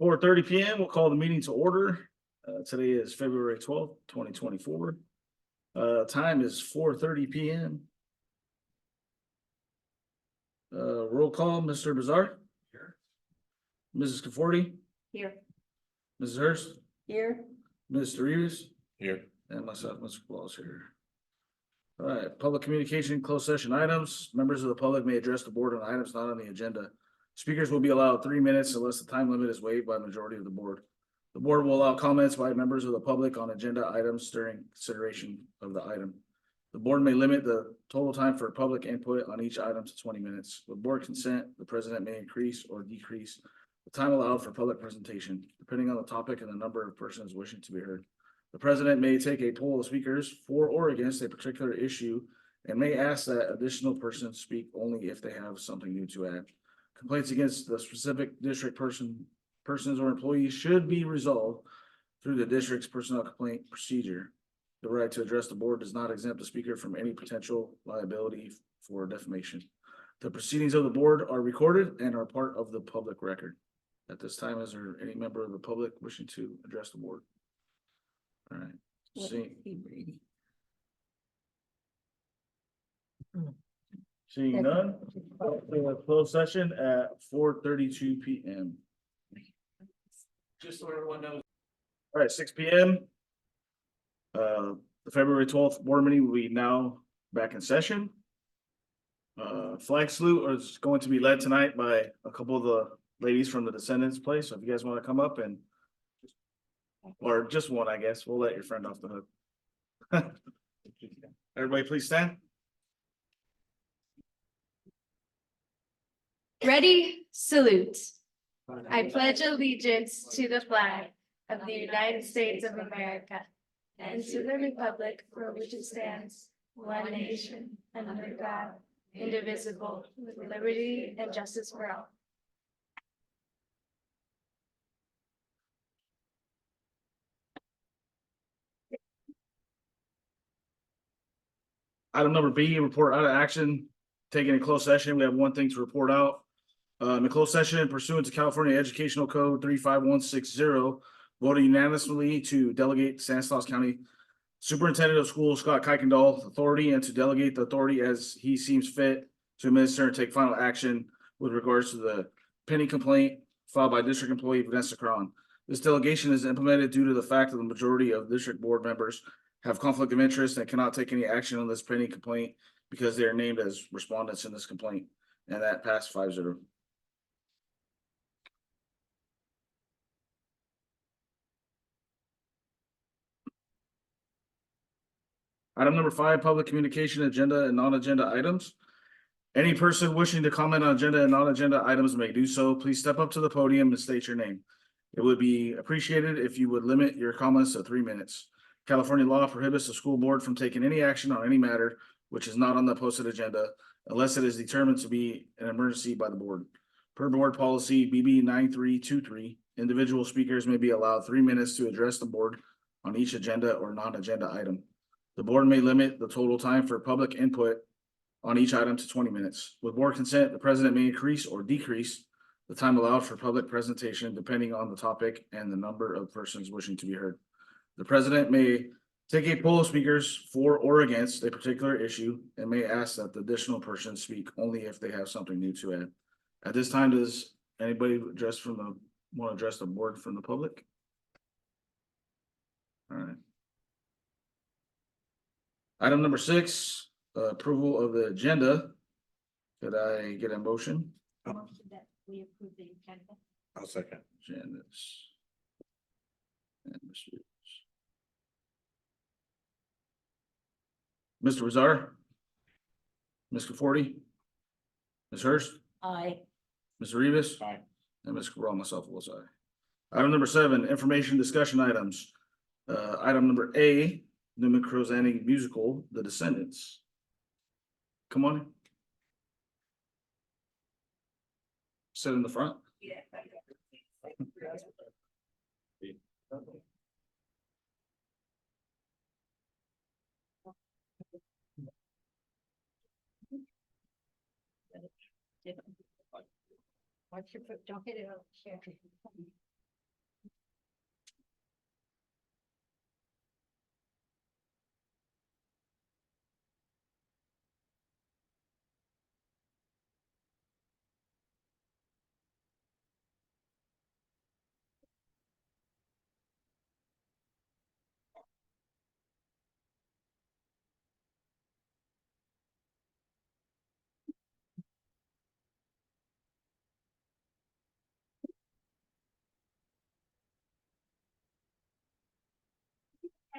4:30 p.m. We'll call the meeting to order. Today is February 12th, 2024. Time is 4:30 p.m. Roll call, Mr. Bizarre. Here. Mrs. Conforti. Here. Mrs. Hurst. Here. Mr. Reeves. Here. And myself, Mr. Claus here. All right, public communication, closed session items. Members of the public may address the board on items not on the agenda. Speakers will be allowed 3 minutes unless the time limit is waived by a majority of the board. The board will allow comments by members of the public on agenda items during consideration of the item. The board may limit the total time for public input on each item to 20 minutes. With board consent, the president may increase or decrease the time allowed for public presentation, depending on the topic and the number of persons wishing to be heard. The president may take a poll of speakers for or against a particular issue and may ask that additional persons speak only if they have something new to add. Complaints against the specific district persons or employees should be resolved through the district's personnel complaint procedure. The right to address the board does not exempt the speaker from any potential liability for defamation. The proceedings of the board are recorded and are part of the public record. At this time, is there any member of the public wishing to address the board? All right. Seeing none, we have closed session at 4:32 p.m. Just so everyone knows. All right, 6 p.m. The February 12th board meeting will be now back in session. Flag salute is going to be led tonight by a couple of the ladies from the Descendants place. So if you guys want to come up and, or just one, I guess, we'll let your friend off the hook. Everybody please stand. Ready, salute. I pledge allegiance to the flag of the United States of America and to the republic for which it stands, one nation, under God, indivisible, with liberty and justice for all. Item number B, report out of action taken in closed session. We have one thing to report out. In closed session pursuant to California Educational Code 35160, voted unanimously to delegate Stanislaus County Superintendent of Schools Scott Kuykendall authority and to delegate the authority as he seems fit to administer and take final action with regards to the pending complaint filed by district employee Vanessa Cron. This delegation is implemented due to the fact that the majority of district board members have conflict of interest and cannot take any action on this pending complaint because they are named as respondents in this complaint, and that passed 5-0. Item number 5, public communication agenda and non-agenda items. Any person wishing to comment on agenda and non-agenda items may do so. Please step up to the podium and state your name. It would be appreciated if you would limit your comments to 3 minutes. California law prohibits the school board from taking any action on any matter which is not on the posted agenda unless it is determined to be an emergency by the board. Per board policy BB 9323, individual speakers may be allowed 3 minutes to address the board on each agenda or non-agenda item. The board may limit the total time for public input on each item to 20 minutes. With board consent, the president may increase or decrease the time allowed for public presentation depending on the topic and the number of persons wishing to be heard. The president may take a poll of speakers for or against a particular issue and may ask that the additional persons speak only if they have something new to add. At this time, does anybody want to address the board from the public? All right. Item number 6, approval of the agenda. Could I get a motion? Motion that we approve the agenda. I'll second. Janice. And Mr. Rizar. Ms. Conforti. Ms. Hurst. Aye. Ms. Rivas. Aye. And Ms. Cabral, myself will say. Item number 7, information discussion items. Item number A, Newman Crozani musical, The Descendants. Come on. Sit in the front. Yeah. Watch your foot, don't hit it on the chair.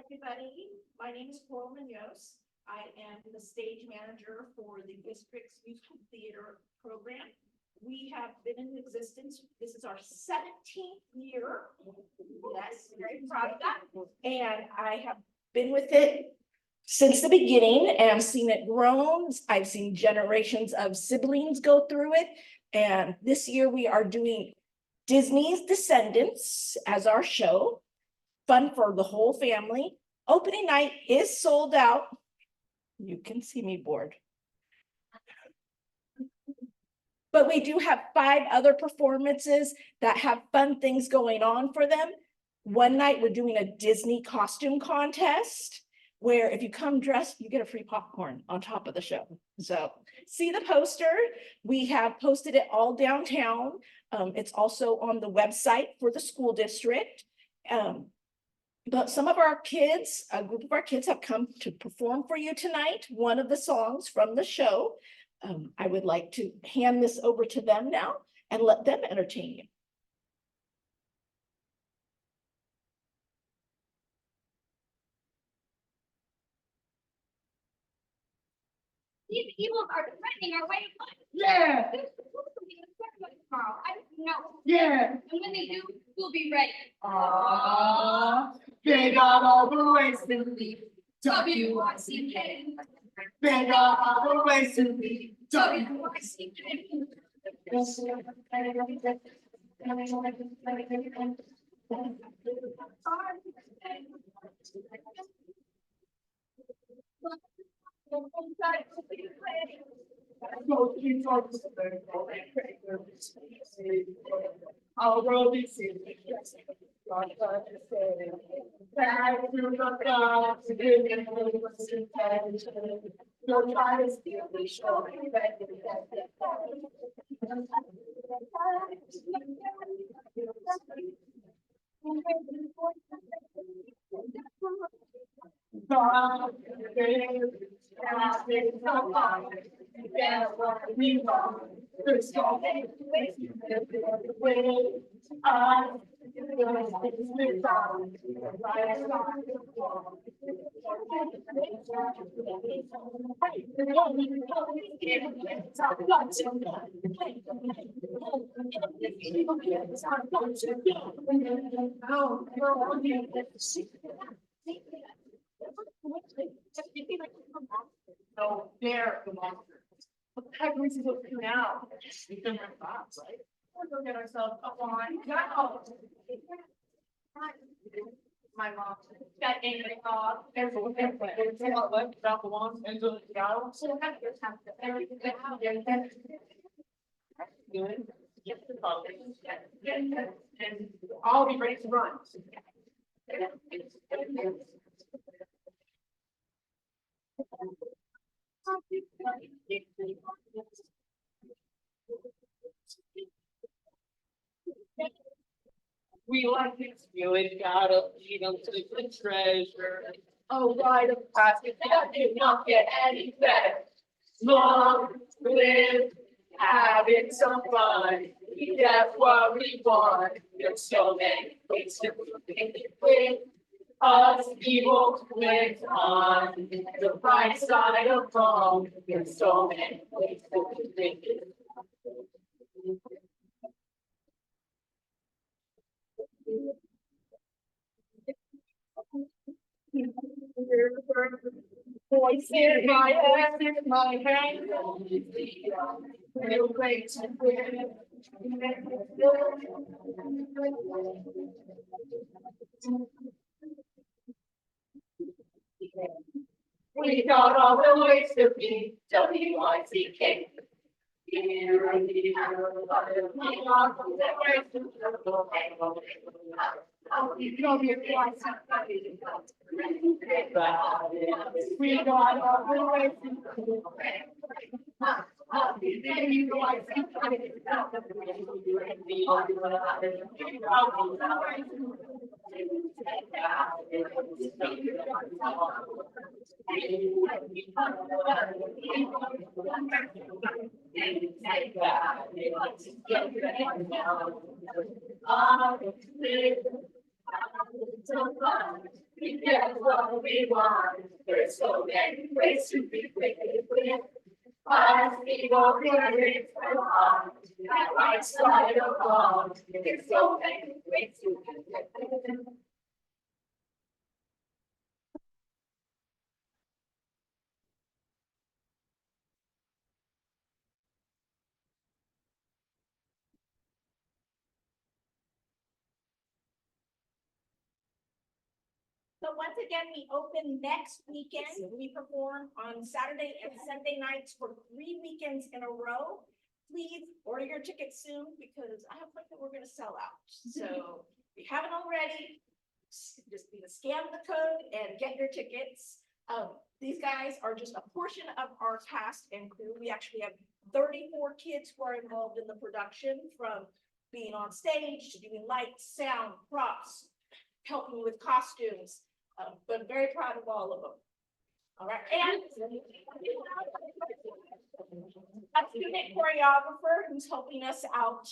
everybody. My name is Coral Munoz. I am the stage manager for the district's musical theater program. We have been in existence. This is our 17th year. Yes, very proud of that. And I have been with it since the beginning, and I've seen it grow. I've seen generations of siblings go through it. And this year we are doing Disney's Descendants as our show. Fun for the whole family. Opening night is sold out. You can see me bored. But we do have 5 other performances that have fun things going on for them. One night we're doing a Disney costume contest where if you come dressed, you get a free popcorn on top of the show. So see the poster. We have posted it all downtown. It's also on the website for the school district. But some of our kids, a group of our kids have come to perform for you tonight, one of the songs from the show. I would like to hand this over to them now and let them entertain you. These evils are threatening our way of life. Yeah, Tomorrow, I don't know. yeah. And when they do, we'll be ready. They got all the ways to leave. W-I-C-K. They got all the ways to leave. W-I-C-K. I'll roll these in. Back to the top, to give me attention. Don't try to steal the show. No, they're the monsters. What the heck are we supposed to do now? Sleep in our thoughts, right? We'll go get ourselves a wine. No. My mom got angry dog. There's a left about the ones into the yard. So I have your time to everything. Good. Get the dog. And I'll be ready to run. We like this feeling, gotta lead them to the treasure. Oh, rite of passage that did not get any better. Long live having some fun. We get what we want. There's so many ways to make it with us. Evil wins on the right side of wrong. There's so many ways to make it. Voice in my head, in my hand. We'll wait to win. We got all the ways to be W-I-C-K. We got all the ways to We get what we want. There's so many ways to be free. But we go it for long. That might slide along. There's so many ways to be free. So once again, we open next weekend. We perform on Saturday and Sunday nights for 3 weekends in a row. Please order your tickets soon because I have a feeling that we're gonna sell out. So if you haven't already, just need to scan the code and get your tickets. These guys are just a portion of our cast and crew. We actually have 34 kids who are involved in the production, from being on stage to doing lights, sound, props, helping with costumes. But very proud of all of them. All right, and a student choreographer who's helping us out.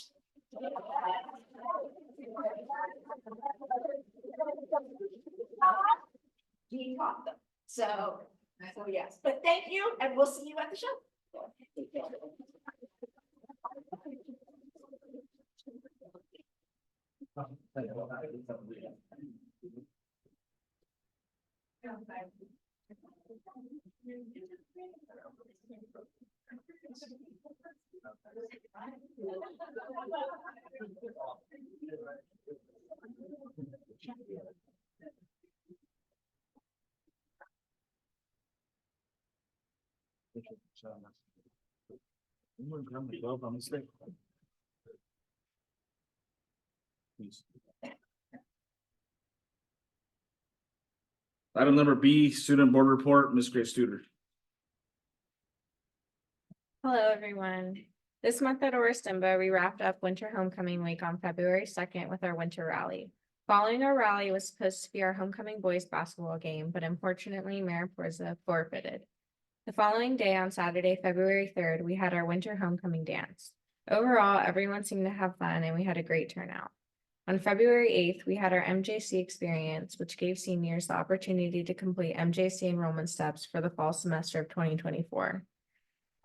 He taught them. So yes, but thank you, and we'll see you at the show. Item number B, student board report, Ms. Grace Studer. Hello, everyone. This month at Oristimba, we wrapped up Winter Homecoming Week on February 2nd with our winter rally. Following our rally was supposed to be our homecoming boys basketball game, but unfortunately, Mariposa forfeited. The following day, on Saturday, February 3rd, we had our winter homecoming dance. Overall, everyone seemed to have fun and we had a great turnout. On February 8th, we had our MJC experience, which gave seniors the opportunity to complete MJC enrollment steps for the fall semester of 2024.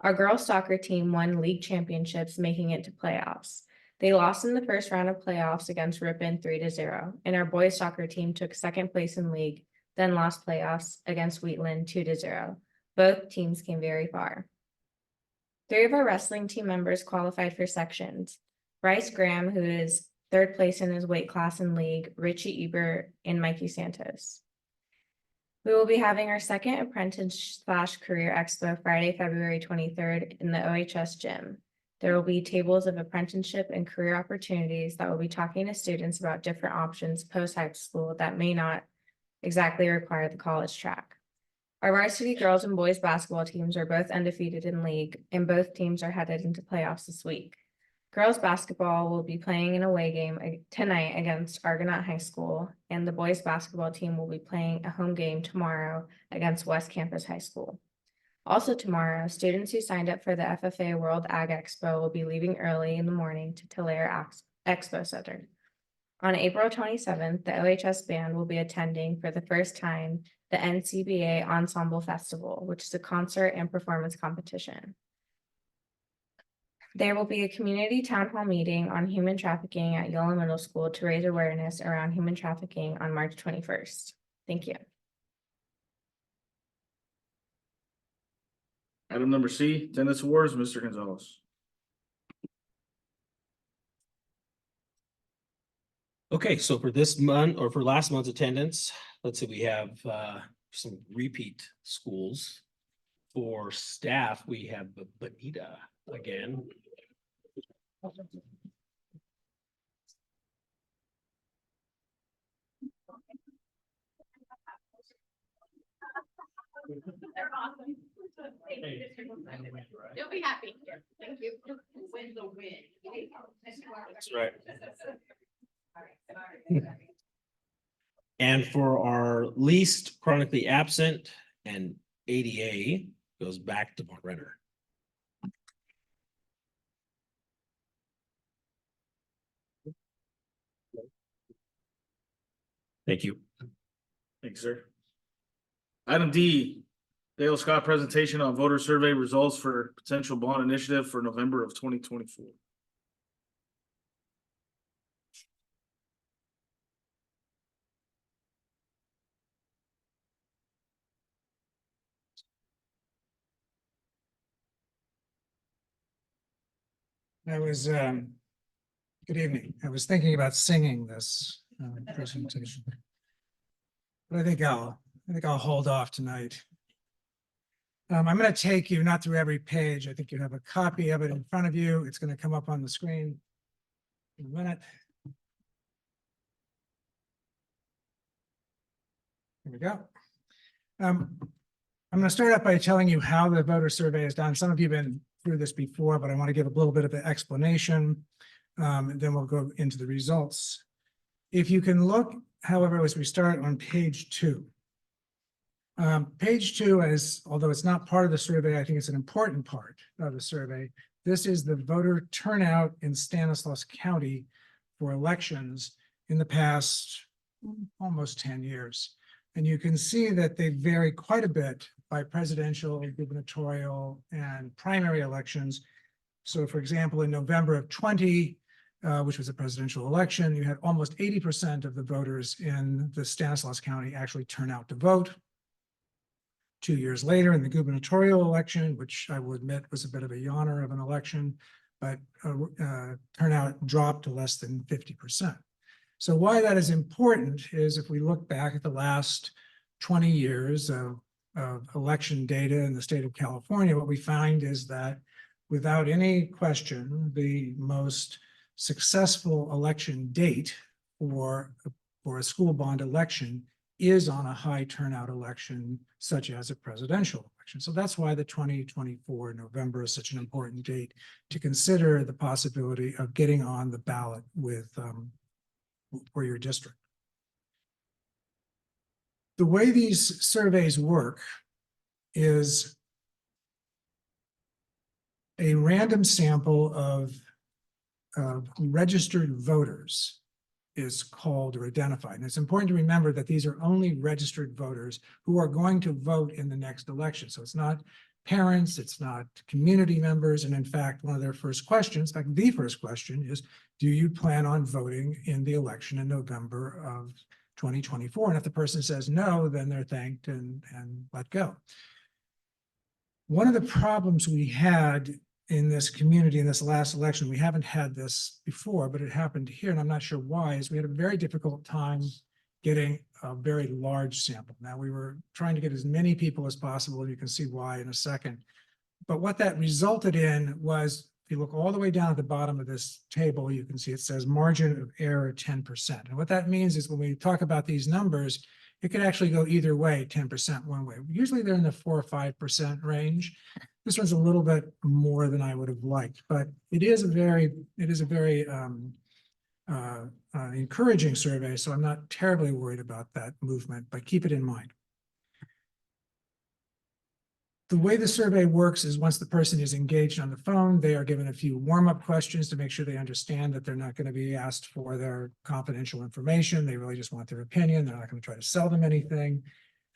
Our girls soccer team won league championships, making it to playoffs. They lost in the first round of playoffs against Ripon 3-0, and our boys soccer team took second place in league, then lost playoffs against Wheatland 2-0. Both teams came very far. 3 of our wrestling team members qualified for sections. Bryce Graham, who is third place in his weight class in league, Richie Ebert, and Mikey Santos. We will be having our second apprentice/career expo Friday, February 23rd in the OHS gym. There will be tables of apprenticeship and career opportunities that will be talking to students about different options post-high school that may not exactly require the college track. Our varsity girls and boys basketball teams are both undefeated in league, and both teams are headed into playoffs this week. Girls basketball will be playing an away game tonight against Argonaut High School, and the boys basketball team will be playing a home game tomorrow against West Campus High School. Also tomorrow, students who signed up for the FFA World Ag Expo will be leaving early in the morning to Tulare Expo Center. On April 27th, the OHS band will be attending for the first time the NCBA Ensemble Festival, which is a concert and performance competition. There will be a community town hall meeting on human trafficking at Yola Middle School to raise awareness around human trafficking on March 21st. Thank you. Item number C, attendance awards, Mr. Gonzalez. Okay, so for this month or for last month's attendance, let's say we have some repeat schools. For staff, we have Bonita again. They're awesome. You'll be happy. Thank you. Win the win. That's right. And for our least chronically absent and ADA goes back to Mark Renner. Thank you. Thanks, sir. Item D, Dale Scott presentation on voter survey results for potential bond initiative for November of 2024. Good evening. I was thinking about singing this presentation. But I think I'll hold off tonight. I'm going to take you not through every page. I think you have a copy of it in front of you. It's going to come up on the screen in a minute. Here we go. I'm going to start out by telling you how the voter survey is done. Some of you have been through this before, but I want to give a little bit of an explanation. And then we'll go into the results. If you can look, however, as we start on page 2. Page 2 is, although it's not part of the survey, I think it's an important part of the survey. This is the voter turnout in Stanislaus County for elections in the past almost 10 years. And you can see that they vary quite a bit by presidential, gubernatorial, and primary elections. So for example, in November of 20, which was a presidential election, you had almost 80% of the voters in the Stanislaus County actually turn out to vote. 2 years later, in the gubernatorial election, which I will admit was a bit of a yawner of an election, but turnout dropped to less than 50%. So why that is important is if we look back at the last 20 years of election data in the state of California, what we find is that without any question, the most successful election date for a school bond election is on a high turnout election, such as a presidential election. So that's why the 2024 November is such an important date to consider the possibility of getting on the ballot with for your district. The way these surveys work is a random sample of registered voters is called or identified. And it's important to remember that these are only registered voters who are going to vote in the next election. So it's not parents, it's not community members. And in fact, one of their first questions, in fact, the first question is, do you plan on voting in the election in November of 2024? And if the person says no, then they're thanked and let go. One of the problems we had in this community in this last election, we haven't had this before, but it happened here, and I'm not sure why, is we had a very difficult time getting a very large sample. Now, we were trying to get as many people as possible, and you can see why in a second. But what that resulted in was, if you look all the way down at the bottom of this table, you can see it says margin of error 10%. And what that means is when we talk about these numbers, it could actually go either way, 10% one way. Usually they're in the 4 or 5% range. This one's a little bit more than I would have liked, but it is a very encouraging survey. So I'm not terribly worried about that movement, but keep it in mind. The way the survey works is once the person is engaged on the phone, they are given a few warm-up questions to make sure they understand that they're not going to be asked for their confidential information. They really just want their opinion. They're not going to try to sell them anything.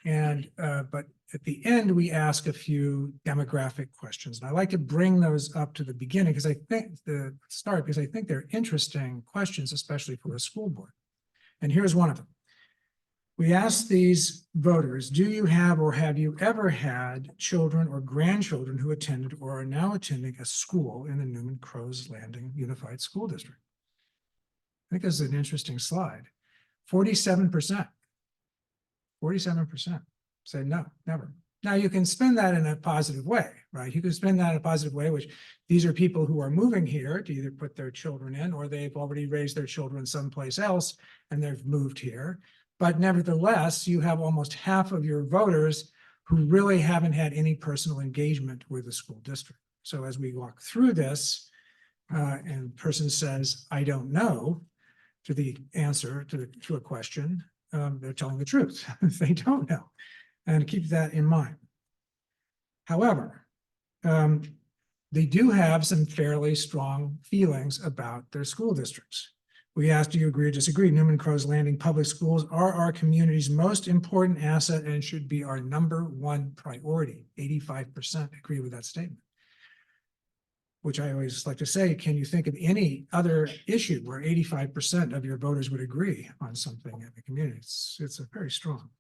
And but at the end, we ask a few demographic questions. And I like to bring those up to the beginning because I think because I think they're interesting questions, especially for a school board. And here's one of them. We asked these voters, do you have or have you ever had children or grandchildren who attended or are now attending a school in the Newman-Crows Landing Unified School District? I think this is an interesting slide. 47%. 47% say no, never. Now you can spin that in a positive way, right? You can spin that in a positive way, which these are people who are moving here to either put their children in or they've already raised their children someplace else and they've moved here. But nevertheless, you have almost half of your voters who really haven't had any personal engagement with the school district. So as we walk through this, and the person says, I don't know, to the answer to a question, they're telling the truth. They don't know. And keep that in mind. However, they do have some fairly strong feelings about their school districts. We asked, do you agree or disagree? Newman Crow's Landing Public Schools are our community's most important asset and should be our #1 priority. 85% agree with that statement. Which I always like to say, can you think of any other issue where 85% of your voters would agree on something in the community? It's a very strong.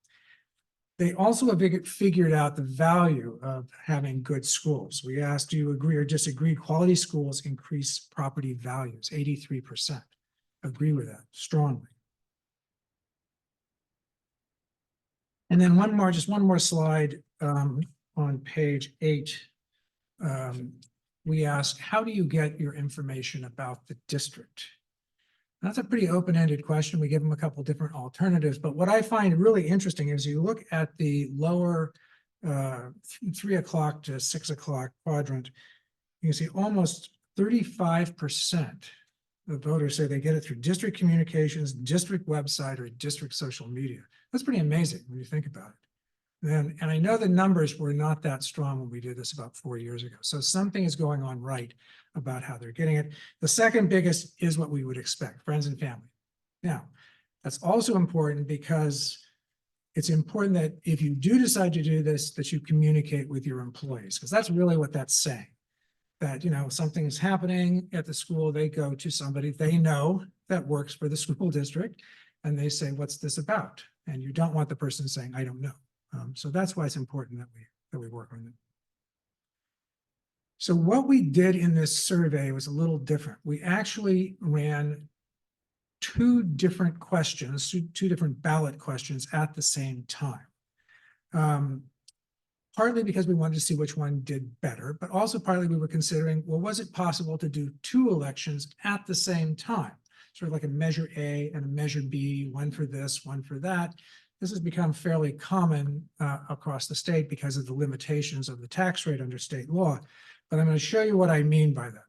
They also have figured out the value of having good schools. We asked, do you agree or disagree? Quality schools increase property values. 83% agree with that strongly. And then just one more slide on page 8. We asked, how do you get your information about the district? That's a pretty open-ended question. We give them a couple different alternatives, but what I find really interesting is you look at the lower 3 o'clock to 6 o'clock quadrant, you can see almost 35% of voters say they get it through district communications, district website, or district social media. That's pretty amazing when you think about it. And I know the numbers were not that strong when we did this about 4 years ago. So something is going on right about how they're getting it. The second biggest is what we would expect, friends and family. Now, that's also important because it's important that if you do decide to do this, that you communicate with your employees, because that's really what that's saying. That, something is happening at the school, they go to somebody they know that works for the school district, and they say, what's this about? And you don't want the person saying, I don't know. So that's why it's important that we work on it. So what we did in this survey was a little different. We actually ran 2 different questions, 2 different ballot questions at the same time. Partly because we wanted to see which one did better, but also partly we were considering, well, was it possible to do 2 elections at the same time? Sort of like a measure A and a measure B, one for this, one for that. This has become fairly common across the state because of the limitations of the tax rate under state law. But I'm going to show you what I mean by that.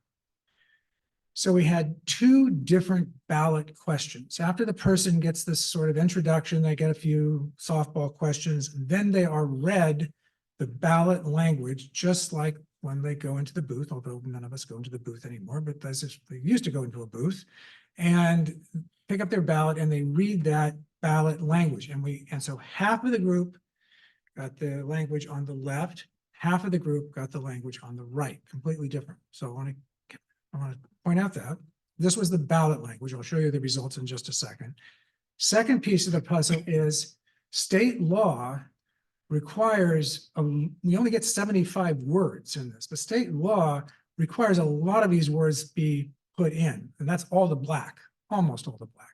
So we had 2 different ballot questions. After the person gets this sort of introduction, they get a few softball questions, then they are read the ballot language, just like when they go into the booth, although none of us go into the booth anymore, but that's just, they used to go into a booth and pick up their ballot and they read that ballot language. And so half of the group got the language on the left, half of the group got the language on the right, completely different. So I want to point out that this was the ballot language. I'll show you the results in just a second. Second piece of the puzzle is state law requires, we only get 75 words in this, but state law requires a lot of these words be put in, and that's all the black, almost all the black.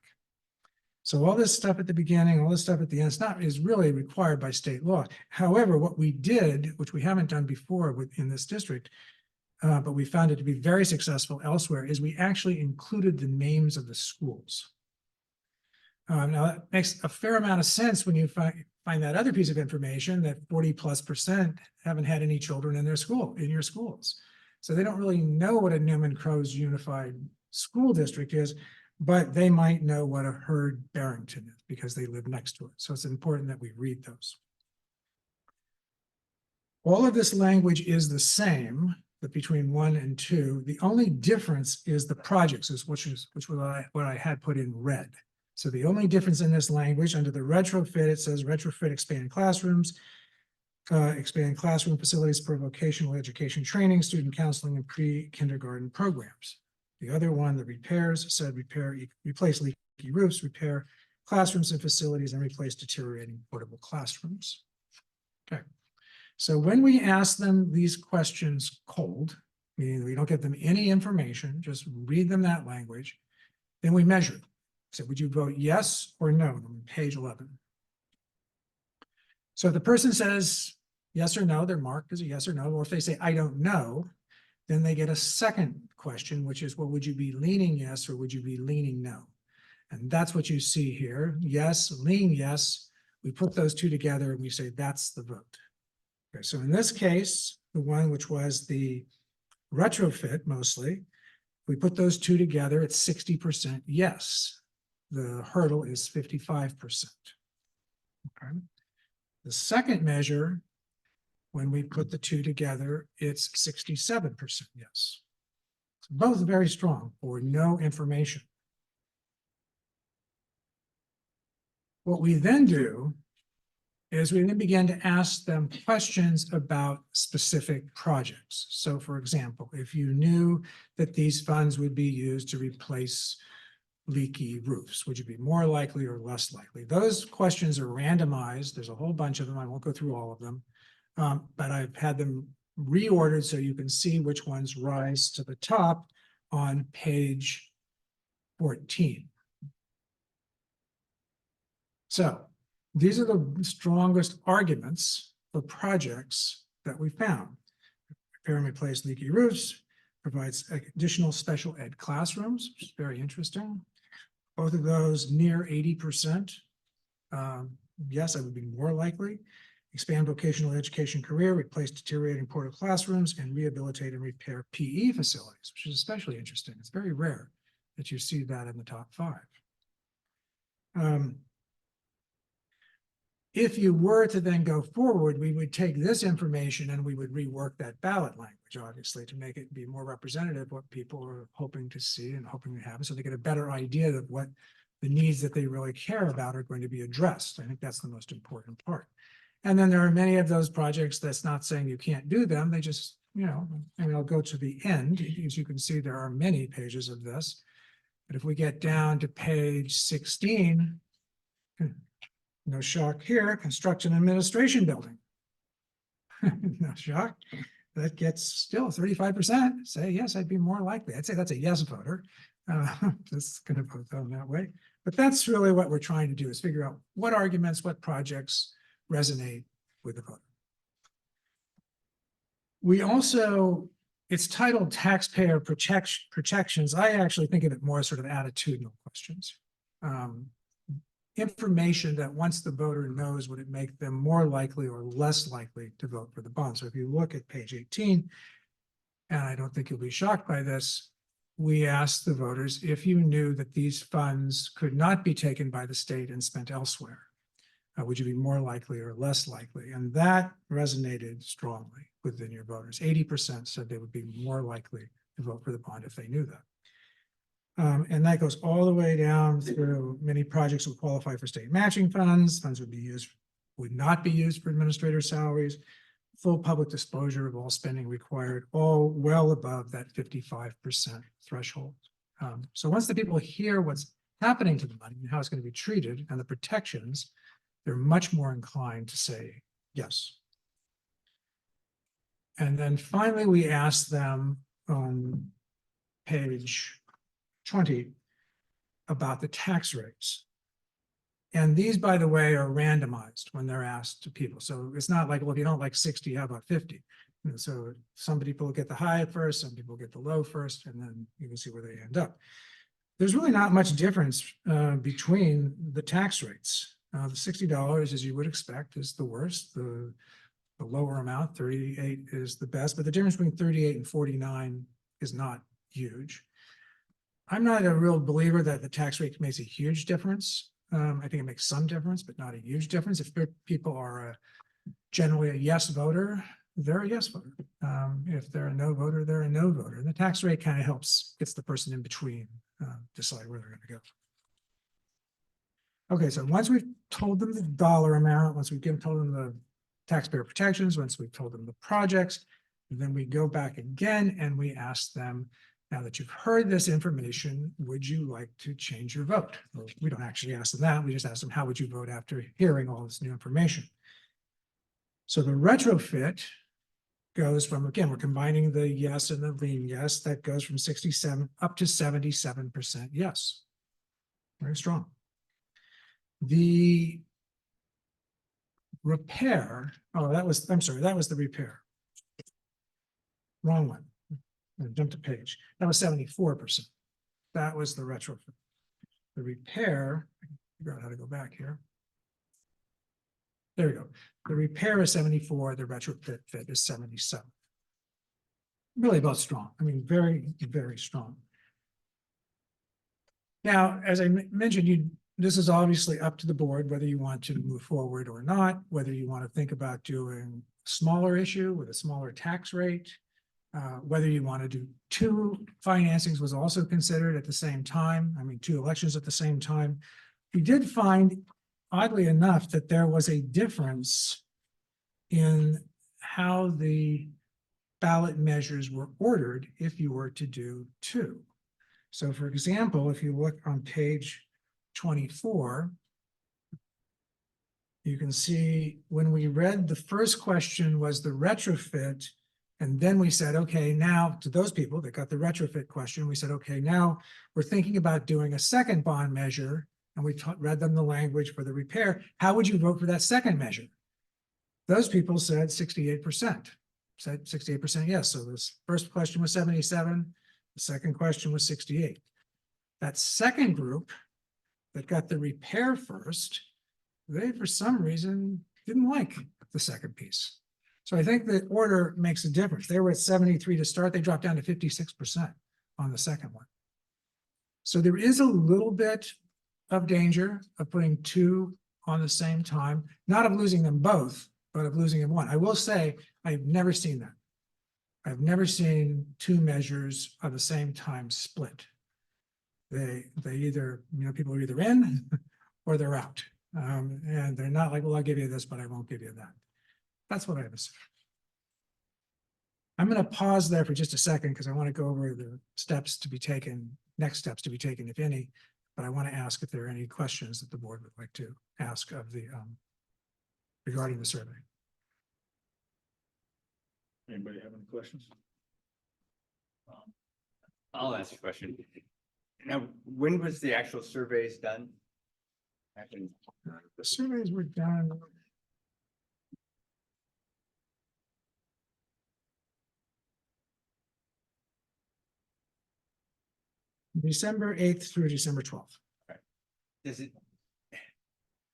So all this stuff at the beginning, all this stuff at the end, is really required by state law. However, what we did, which we haven't done before in this district, but we found it to be very successful elsewhere, is we actually included the names of the schools. Now that makes a fair amount of sense when you find that other piece of information that 40+% haven't had any children in your schools. So they don't really know what a Newman Crow's Unified School District is, but they might know what a Hurd Barrington is because they live next to it. So it's important that we read those. All of this language is the same, but between 1 and 2, the only difference is the projects, which was what I had put in red. So the only difference in this language under the retrofit, it says retrofit expand classrooms, expand classroom facilities for vocational education training, student counseling, and pre-kindergarten programs. The other one, the repairs, said replace leaky roofs, repair classrooms and facilities, and replace deteriorating portable classrooms. Okay. So when we ask them these questions cold, meaning we don't give them any information, just read them that language, then we measure it. So would you vote yes or no on page 11? So if the person says yes or no, they're marked as a yes or no, or if they say I don't know, then they get a second question, which is, well, would you be leaning yes or would you be leaning no? And that's what you see here. Yes, lean yes. We put those 2 together and we say that's the vote. Okay, so in this case, the one which was the retrofit mostly, we put those 2 together, it's 60% yes. The hurdle is 55%. Okay. The second measure, when we put the 2 together, it's 67% yes. So both very strong for no information. What we then do is we then begin to ask them questions about specific projects. So for example, if you knew that these funds would be used to replace leaky roofs, would you be more likely or less likely? Those questions are randomized. There's a whole bunch of them. I won't go through all of them. But I've had them reordered so you can see which ones rise to the top on page 14. So these are the strongest arguments for projects that we found. Repair and replace leaky roofs, provides additional special ed classrooms, which is very interesting. Both of those near 80%. Yes, I would be more likely. Expand vocational education career, replace deteriorating portable classrooms, and rehabilitate and repair PE facilities, which is especially interesting. It's very rare that you see that in the top 5. If you were to then go forward, we would take this information and we would rework that ballot language, obviously, to make it be more representative of what people are hoping to see and hoping to have, so they get a better idea of what the needs that they really care about are going to be addressed. I think that's the most important part. And then there are many of those projects that's not saying you can't do them. They just, you know, and I'll go to the end. As you can see, there are many pages of this. But if we get down to page 16, no shock here, construction administration building. No shock. That gets still 35%. Say, yes, I'd be more likely. I'd say that's a yes voter. Just going to vote on that way. But that's really what we're trying to do, is figure out what arguments, what projects resonate with the voter. We also, it's titled taxpayer protections. I actually think of it more as sort of attitudinal questions. Information that once the voter knows, would it make them more likely or less likely to vote for the bond. So if you look at page 18, and I don't think you'll be shocked by this, we asked the voters, if you knew that these funds could not be taken by the state and spent elsewhere, would you be more likely or less likely? And that resonated strongly within your voters. 80% said they would be more likely to vote for the bond if they knew that. And that goes all the way down through many projects would qualify for state matching funds. Funds would not be used for administrator salaries. Full public disclosure of all spending required, all well above that 55% threshold. So once the people hear what's happening to the money and how it's going to be treated and the protections, they're much more inclined to say yes. And then finally, we asked them on page 20 about the tax rates. And these, by the way, are randomized when they're asked to people. So it's not like, well, if you don't like 60, how about 50? And so some people get the high first, some people get the low first, and then you can see where they end up. There's really not much difference between the tax rates. The $60, as you would expect, is the worst. The lower amount, 38, is the best, but the difference between 38 and 49 is not huge. I'm not a real believer that the tax rate makes a huge difference. I think it makes some difference, but not a huge difference. If people are generally a yes voter, they're a yes voter. If they're a no voter, they're a no voter. And the tax rate kind of helps, gets the person in between decide where they're going to go. Okay, so once we've told them the dollar amount, once we've told them the taxpayer protections, once we've told them the projects, then we go back again and we ask them, now that you've heard this information, would you like to change your vote? Well, we don't actually ask them that. We just ask them, how would you vote after hearing all this new information? So the retrofit goes from, again, we're combining the yes and the lean yes, that goes from 67 up to 77% yes. Very strong. The repair, oh, I'm sorry, that was the repair. Wrong one. I jumped a page. That was 74%. That was the retrofit. The repair, I can figure out how to go back here. There we go. The repair is 74, the retrofit is 77. Really both strong. I mean, very, very strong. Now, as I mentioned, this is obviously up to the board, whether you want to move forward or not, whether you want to think about doing a smaller issue with a smaller tax rate, whether you want to do 2 financings was also considered at the same time. I mean, 2 elections at the same time. We did find oddly enough, that there was a difference in how the ballot measures were ordered if you were to do two. So for example, if you look on page 24, you can see when we read the first question was the retrofit. And then we said, okay, now to those people that got the retrofit question, we said, okay, now we're thinking about doing a second bond measure. And we read them the language for the repair. How would you vote for that second measure? Those people said 68%, said 68% yes. So this first question was 77. The second question was 68. That second group that got the repair first, they, for some reason, didn't like the second piece. So I think the order makes a difference. They were at 73 to start. They dropped down to 56% on the second one. So there is a little bit of danger of putting two on the same time, not of losing them both, but of losing them one. I will say, I've never seen that. I've never seen two measures of the same time split. They either, people are either in or they're out. And they're not like, well, I'll give you this, but I won't give you that. That's what I have to say. I'm going to pause there for just a second because I want to go over the steps to be taken, next steps to be taken, if any. But I want to ask if there are any questions that the board would like to ask of the regarding the survey. Anybody have any questions? I'll ask a question. Now, when was the actual surveys done? Back in The surveys were done. December 8th through December 12th. Does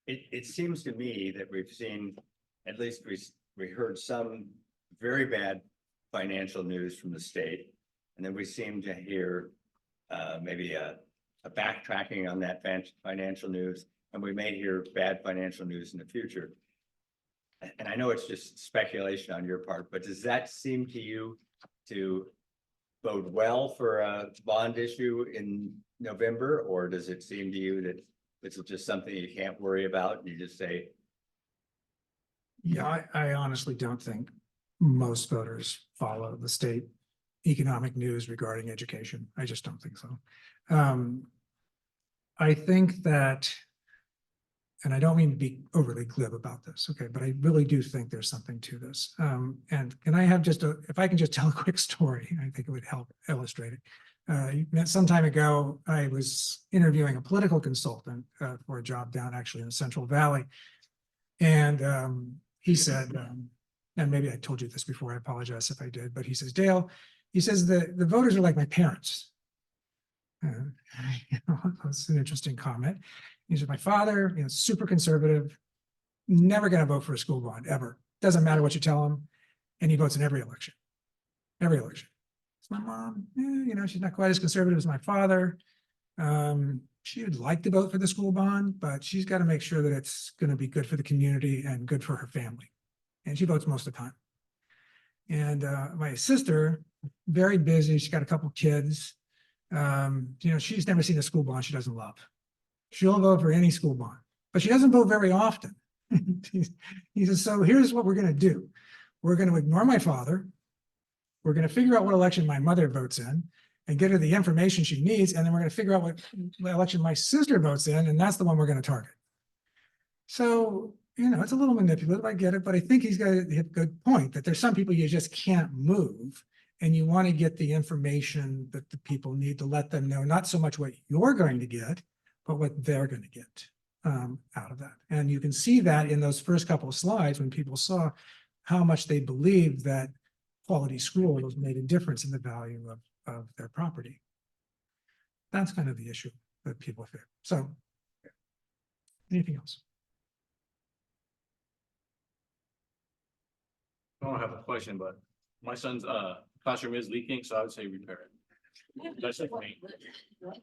it seems to me that we've seen, at least we heard some very bad financial news from the state. And then we seem to hear maybe a backtracking on that financial news, and we may hear bad financial news in the future. And I know it's just speculation on your part, but does that seem to you to bode well for a bond issue in November? Or does it seem to you that this is just something you can't worry about and you just say? Yeah, I honestly don't think most voters follow the state economic news regarding education. I just don't think so. I think that, and I don't mean to be overly glib about this, okay, but I really do think there's something to this. And can I have just if I can just tell a quick story, I think it would help illustrate it. Some time ago, I was interviewing a political consultant for a job down actually in the Central Valley. And he said, and maybe I told you this before, I apologize if I did, but he says, Dale, he says the voters are like my parents. That's an interesting comment. He said, my father, super conservative, never going to vote for a school bond ever. Doesn't matter what you tell him. And he votes in every election. Every election. So my mom, she's not quite as conservative as my father. She would like to vote for the school bond, but she's got to make sure that it's going to be good for the community and good for her family. And she votes most of the time. And my sister, very busy. She's got a couple kids. She's never seen a school bond she doesn't love. She'll vote for any school bond, but she doesn't vote very often. He says, so here's what we're going to do. We're going to ignore my father. We're going to figure out what election my mother votes in and get her the information she needs. And then we're going to figure out what election my sister votes in. And that's the one we're going to target. So, it's a little manipulative. I get it. But I think he's got a good point that there's some people you just can't move. And you want to get the information that the people need to let them know, not so much what you're going to get, but what they're going to get out of that. And you can see that in those first couple of slides when people saw how much they believed that quality schools made a difference in the value of their property. That's kind of the issue that people fear. So, anything else? I don't have a question, but my son's classroom is leaking, so I would say repair it. That's just me.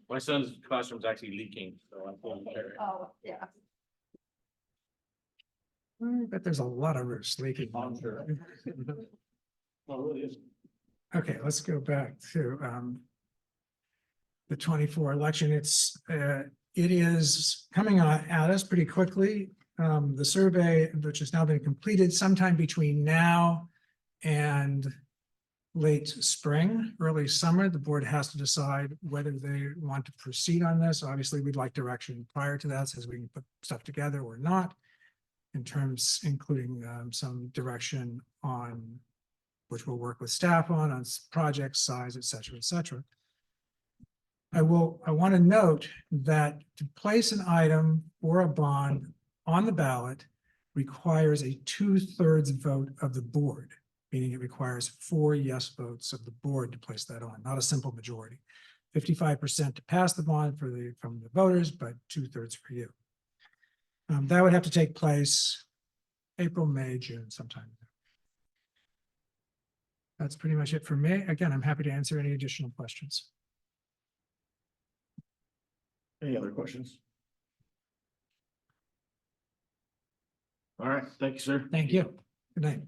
My son's classroom is actually leaking, so I'm going to repair it. Oh, yeah. But there's a lot of roofs leaking. I'm sure. Well, it really is. Okay, let's go back to the 24 election. It's it is coming at us pretty quickly. The survey, which has now been completed sometime between now and late spring, early summer, the board has to decide whether they want to proceed on this. Obviously, we'd like direction prior to that, so we can put stuff together or not, in terms, including some direction on which we'll work with staff on project size, et cetera, et cetera. I want to note that to place an item or a bond on the ballot requires a 2/3 vote of the board, meaning it requires 4 yes votes of the board to place that on, not a simple majority. 55% to pass the bond from the voters, but 2/3 for you. That would have to take place April, May, June sometime. That's pretty much it for me. Again, I'm happy to answer any additional questions. Any other questions? All right, thank you, sir. Thank you. Good night.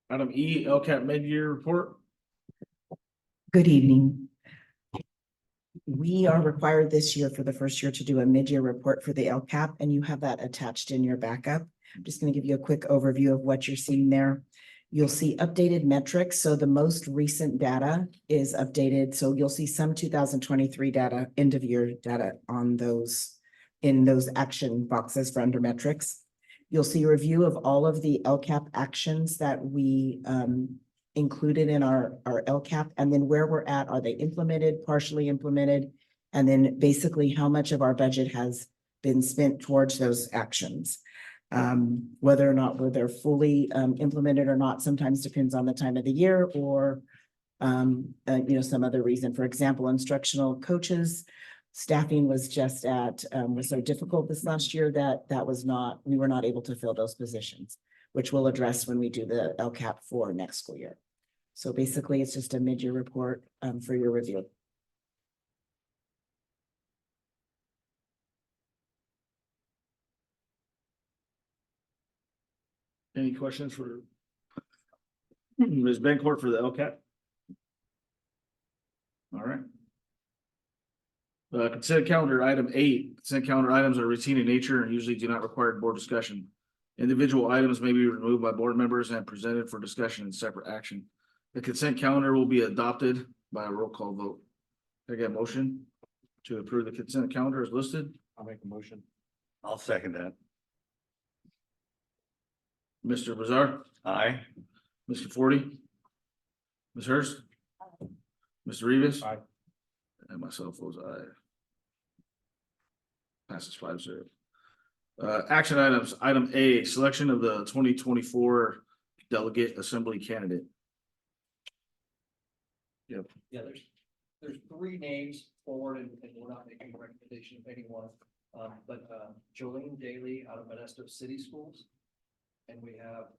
Item E, LCAP mid-year report. Good evening. We are required this year for the first year to do a mid-year report for the LCAP, and you have that attached in your backup. I'm just going to give you a quick overview of what you're seeing there. You'll see updated metrics. So the most recent data is updated. So you'll see some 2023 data, end of year data on those, in those action boxes for under metrics. You'll see a review of all of the LCAP actions that we included in our LCAP, and then where we're at. Are they implemented, partially implemented? And then basically how much of our budget has been spent towards those actions. Whether or not they're fully implemented or not sometimes depends on the time of the year or some other reason. For example, instructional coaches staffing was just was so difficult this last year that we were not able to fill those positions, which we'll address when we do the LCAP for next school year. So basically, it's just a mid-year report for your review. Any questions for Ms. Bencourt for the LCAP? All right. Consent calendar, item 8. Consent calendar items are routine in nature and usually do not require board discussion. Individual items may be removed by board members and presented for discussion in separate action. The consent calendar will be adopted by a roll call vote. Can I get a motion to approve the consent calendar as listed? I'll make a motion. I'll second that. Mr. Bazar, Aye. Ms. Conforti, Ms. Hurst, Mr. Rivas. Aye. And myself was aye. Passes 5-0. Action items, item A, selection of the 2024 delegate assembly candidate. Yeah, there's 3 names forward and we're not making a recommendation of anyone. But Jolene Daly out of Modesto City Schools. And we have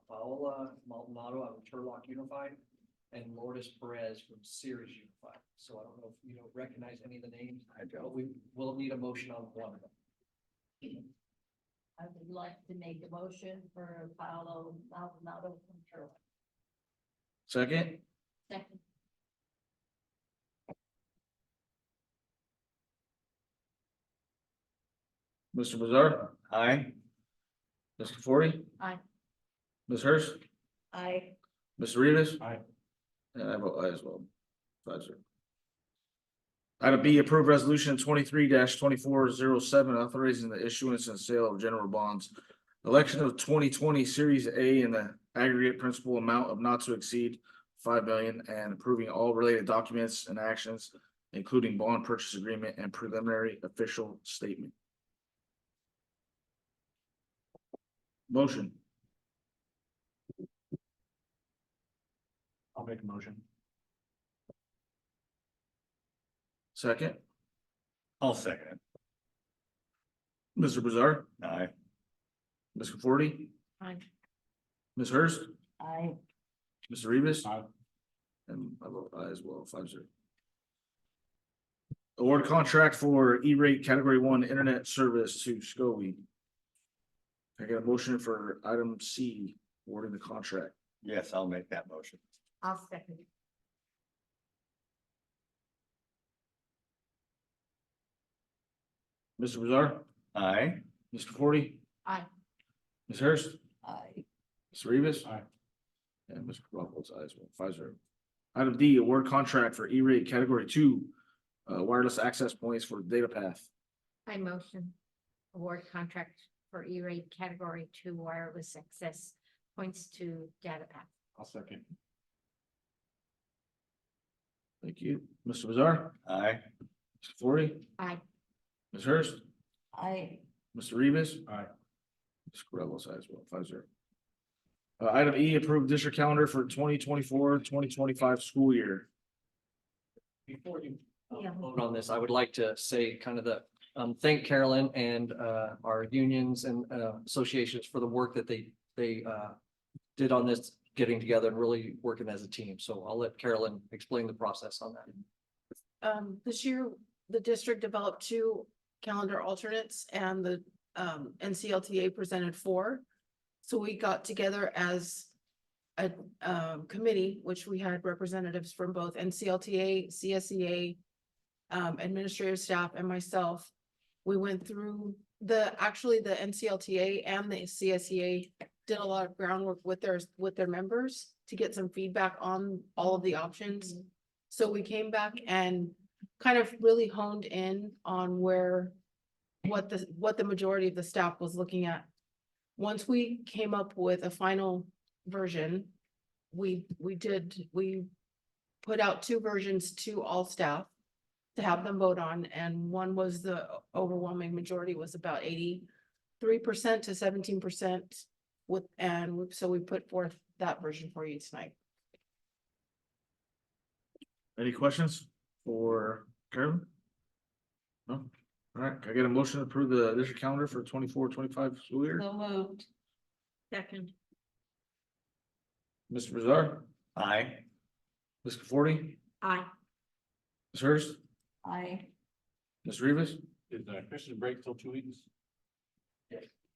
Paola Maldonado out of Turlock Unified and Lourdes Perez from Ceres Unified. So I don't know if you don't recognize any of the names. I don't. But we will need a motion on one of them. I would like to make a motion for Paolo Maldonado from Turlock. Second, Second. Mr. Bazar, Aye. Ms. Conforti, Aye. Ms. Hurst, Aye. Mr. Rivas. Aye. And I vote aye as well. 5-0. Item B, approve resolution 23-2407, authorizing the issuance and sale of general bonds. Election of 2020 Series A in the aggregate principal amount of not to exceed 5 million and approving all related documents and actions, including bond purchase agreement and preliminary official statement. Motion. I'll make a motion. Second, I'll second it. Mr. Bazar, Aye. Ms. Conforti, Aye. Ms. Hurst, Aye. Mr. Rivas. Aye. And I vote aye as well, 5-0. Award contract for E-rate category 1 internet service to SCOE. I got a motion for item C, awarding the contract. Yes, I'll make that motion. I'll second. Mr. Bizarre, Aye. Mr. Forty, Aye. Ms. Hurst, Aye. Mr. Rivas. Aye. And Mr. Corral votes aye as well, 5-0. Item D, award contract for E-rate category 2, wireless access points for data path. I motion award contract for E-rate category 2 wireless access points to data path. I'll second. Thank you. Mr. Bizarre, Aye. Mr. Forty, Aye. Ms. Hurst, Aye. Mr. Rivas. Aye. Mr. Corral votes aye as well, 5-0. Item E, approved district calendar for 2024-2025 school year. Before you Yeah. vote on this, I would like to say kind of thank Carolyn and our unions and associations for the work that they did on this, getting together and really working as a team. So I'll let Carolyn explain the process on that. This year, the district developed 2 calendar alternates and the NCLTA presented 4. So we got together as a committee, which we had representatives from both NCLTA, CSEA, administrative staff and myself. We went through actually the NCLTA and the CSEA did a lot of groundwork with their members to get some feedback on all of the options. So we came back and kind of really honed in on what the majority of the staff was looking at. Once we came up with a final version, we put out 2 versions to all staff to have them vote on, and one was the overwhelming majority was about 83% to 17% so we put forth that version for you tonight. Any questions for Carolyn? No? All right, can I get a motion to approve the district calendar for 24-25 school year? So moved. Second. Mr. Bizarre, Aye. Mr. Forty, Aye. Ms. Hurst, Aye. Ms. Rivas. Is Christian break till 2 weeks?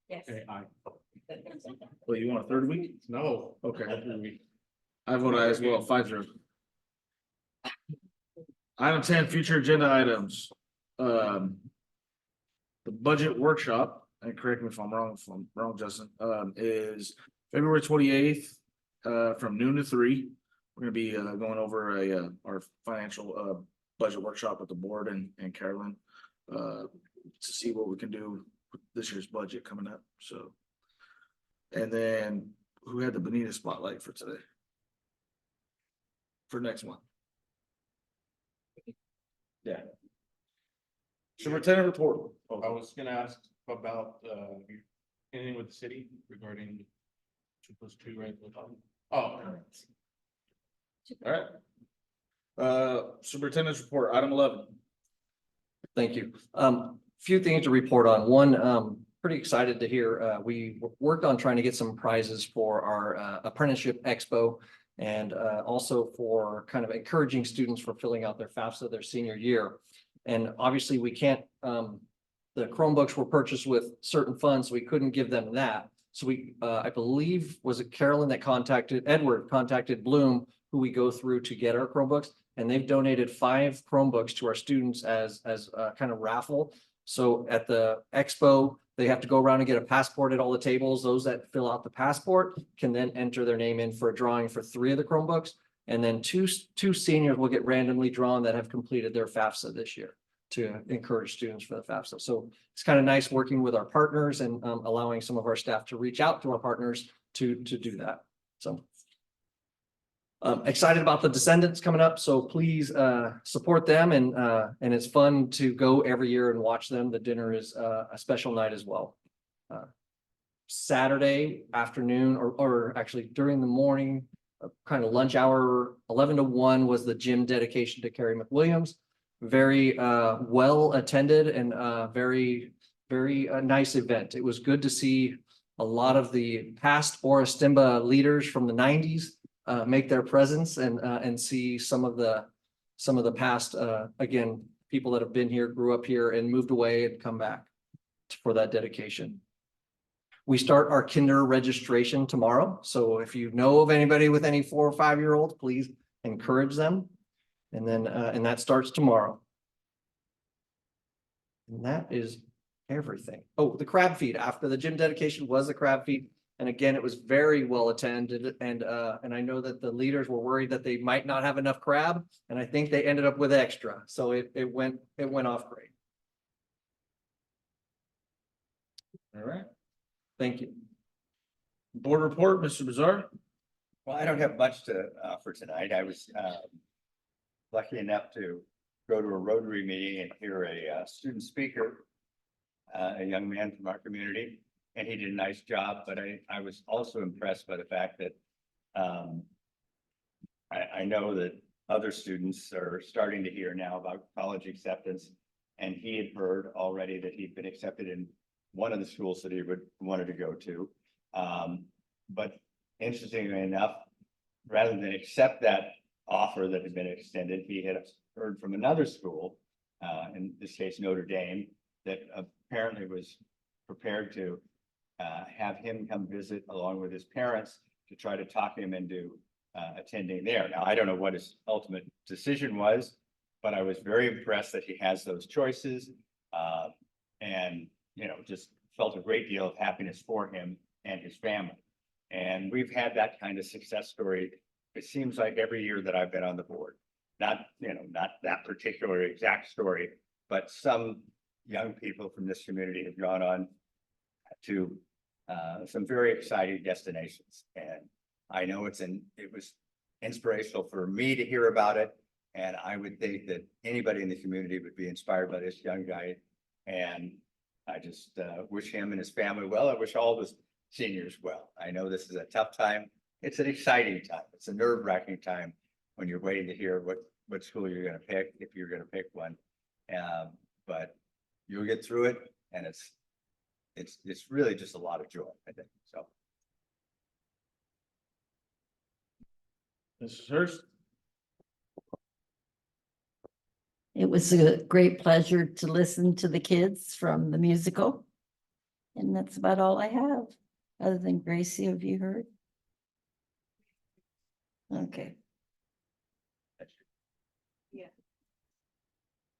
Yes. Okay, aye. Well, you want a third week? No. Okay. 3 weeks. I vote aye as well, 5-0. Item 10, future agenda items. The budget workshop, and correct me if I'm wrong, Justin, is February 28th, from noon to 3. We're gonna be going over our financial budget workshop with the board and Carolyn to see what we can do with this year's budget coming up, so. And then who had the Bonita spotlight for today? For next month? Yeah. Superintendent report. I was gonna ask about, anything with the city regarding 2+2, right? Oh, All right. Superintendent's report, item 11. Thank you. Few things to report on. One, pretty excited to hear, we worked on trying to get some prizes for our apprenticeship expo and also for kind of encouraging students for filling out their FAFSA their senior year. And obviously we can't, the Chromebooks were purchased with certain funds, so we couldn't give them that. So we, I believe, was it Carolyn that Edward contacted Bloom, who we go through to get our Chromebooks, and they've donated 5 Chromebooks to our students as a kind of raffle. So at the expo, they have to go around and get a passport at all the tables. Those that fill out the passport can then enter their name in for a drawing for 3 of the Chromebooks. And then two seniors will get randomly drawn that have completed their FAFSA this year to encourage students for the FAFSA. So it's kind of nice working with our partners and allowing some of our staff to reach out to our partners to do that. So excited about the Descendants coming up. So please support them and it's fun to go every year and watch them. The dinner is a special night as well. Saturday afternoon or actually during the morning, kind of lunch hour, 11 to 1 was the gym dedication to Carrie McWilliams. Very well attended and very nice event. It was good to see a lot of the past Orastimba leaders from the 90s make their presence and see some of the past again, people that have been here, grew up here and moved away and come back for that dedication. We start our kinder registration tomorrow. So if you know of anybody with any 4 or 5 year olds, please encourage them. And then, and that starts tomorrow. And that is everything. Oh, the crab feed. After the gym dedication was the crab feed. And again, it was very well attended and I know that the leaders were worried that they might not have enough crab. And I think they ended up with extra. So it went off great. All right. Thank you. Board report, Mr. Bizarre. Well, I don't have much to offer tonight. I was lucky enough to go to a Rotary meeting and hear a student speaker, a young man from our community, and he did a nice job, but I was also impressed by the fact that I know that other students are starting to hear now about college acceptance, and he had heard already that he'd been accepted in one of the schools that he wanted to go to. But interestingly enough, rather than accept that offer that had been extended, he had heard from another school, in this case Notre Dame, that apparently was prepared to have him come visit along with his parents to try to talk him into attending there. Now, I don't know what his ultimate decision was, but I was very impressed that he has those choices, and just felt a great deal of happiness for him and his family. And we've had that kind of success story. It seems like every year that I've been on the board, not that particular exact story, but some young people from this community have gone on to some very exciting destinations. And I know it was inspirational for me to hear about it. And I would think that anybody in the community would be inspired by this young guy. And I just wish him and his family well. I wish all the seniors well. I know this is a tough time. It's an exciting time. It's a nerve-wracking time when you're waiting to hear what school you're going to pick, if you're going to pick one. But you'll get through it, and it's really just a lot of joy, I think. So, Mrs. Hurst. It was a great pleasure to listen to the kids from the musical. And that's about all I have, other than Gracie, have you heard? Okay.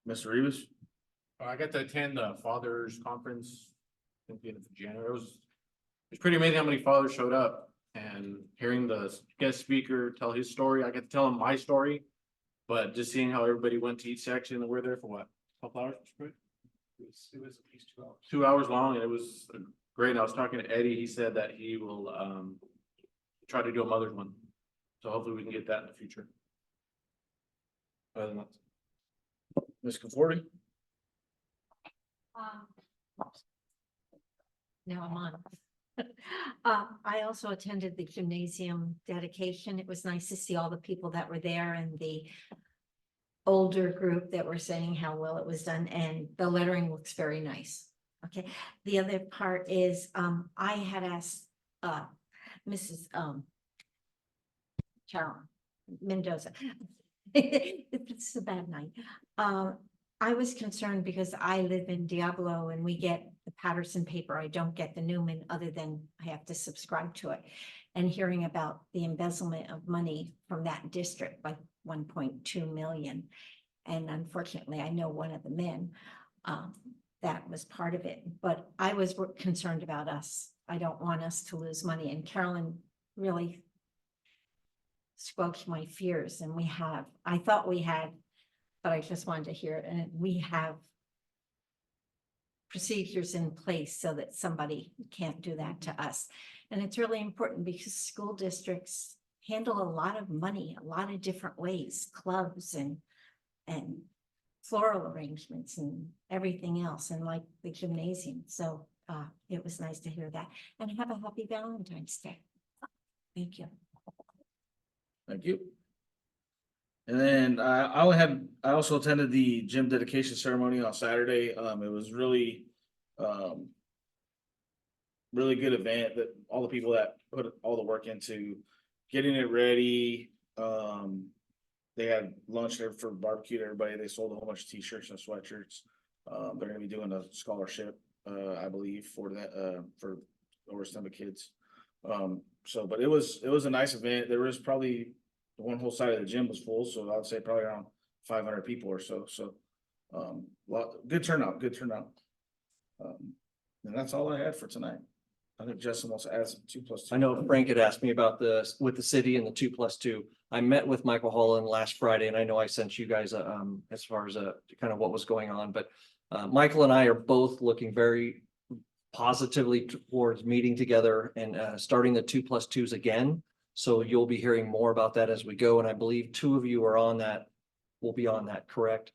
Mr. Rivas. I got to attend the fathers conference, I think the end of January. It was pretty amazing how many fathers showed up, and hearing the guest speaker tell his story. I got to tell him my story, but just seeing how everybody went to each section, and we're there for what, 12 hours? It was at least 2 hours. 2 hours long, and it was great. And I was talking to Eddie. He said that he will try to do a mother's one. So hopefully we can get that in the future. Other than that. Ms. Conforti. Now I'm on. I also attended the gymnasium dedication. It was nice to see all the people that were there and the older group that were saying how well it was done, and the lettering looks very nice. Okay, the other part is I had asked Mrs. Sharon Mendoza. It's a bad night. I was concerned because I live in Diablo and we get the Patterson paper. I don't get the Newman, other than I have to subscribe to it. And hearing about the embezzlement of money from that district by 1.2 million. And unfortunately, I know one of the men that was part of it, but I was concerned about us. I don't want us to lose money. And Carolyn really squelched my fears, and I thought we had, but I just wanted to hear it. And we have procedures in place so that somebody can't do that to us. And it's really important because school districts handle a lot of money, a lot of different ways, clubs and floral arrangements and everything else, and like the gymnasium. So it was nice to hear that. And have a happy Valentine's Day. Thank you. Thank you. And then I also attended the gym dedication ceremony on Saturday. It was really good event, that all the people that put all the work into getting it ready. They had lunch there for barbecue to everybody. They sold a whole bunch of t-shirts and sweatshirts. They're gonna be doing a scholarship, I believe, for that for Lower Stomach kids. But it was a nice event. There was probably one whole side of the gym was full, so I would say probably around 500 people or so. So good turnout. And that's all I had for tonight. I think Justin wants to add some 2+2. I know Frank had asked me about this with the city and the 2+2. I met with Michael Holland last Friday and I know I sent you guys as far as kind of what was going on, but Michael and I are both looking very positively towards meeting together and starting the 2+2s again. So you'll be hearing more about that as we go. And I believe 2 of you are on that, will be on that, correct?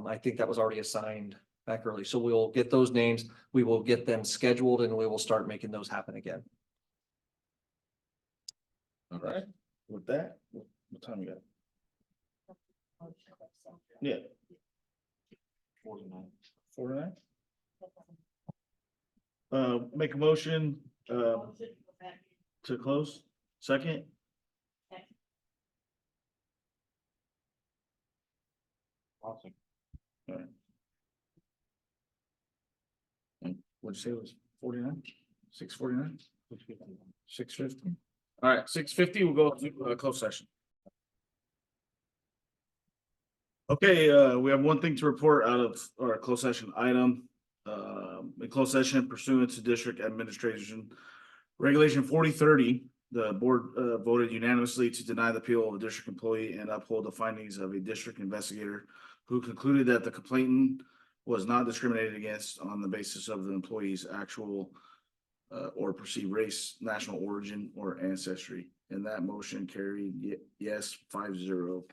I think that was already assigned back early. So we'll get those names, we will get them scheduled and we will start making those happen again. All right, with that, what time we got? Yeah. 49. Make a motion, to close, second? Awesome. All right. And what'd you say it was 49? 6:49? 6:50? All right, 6:50, we'll go to closed session. Okay, we have one thing to report out of our closed session item. In closed session pursuant to district administration regulation 4030, the board voted unanimously to deny the appeal of a district employee and uphold the findings of a district investigator who concluded that the complainant was not discriminated against on the basis of the employee's actual or perceived race, national origin, or ancestry. And that motion carried yes 5-0.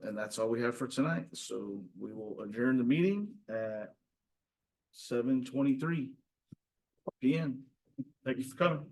And that's all we have for tonight. So we will adjourn the meeting at 7:23 p.m. Thank you for coming.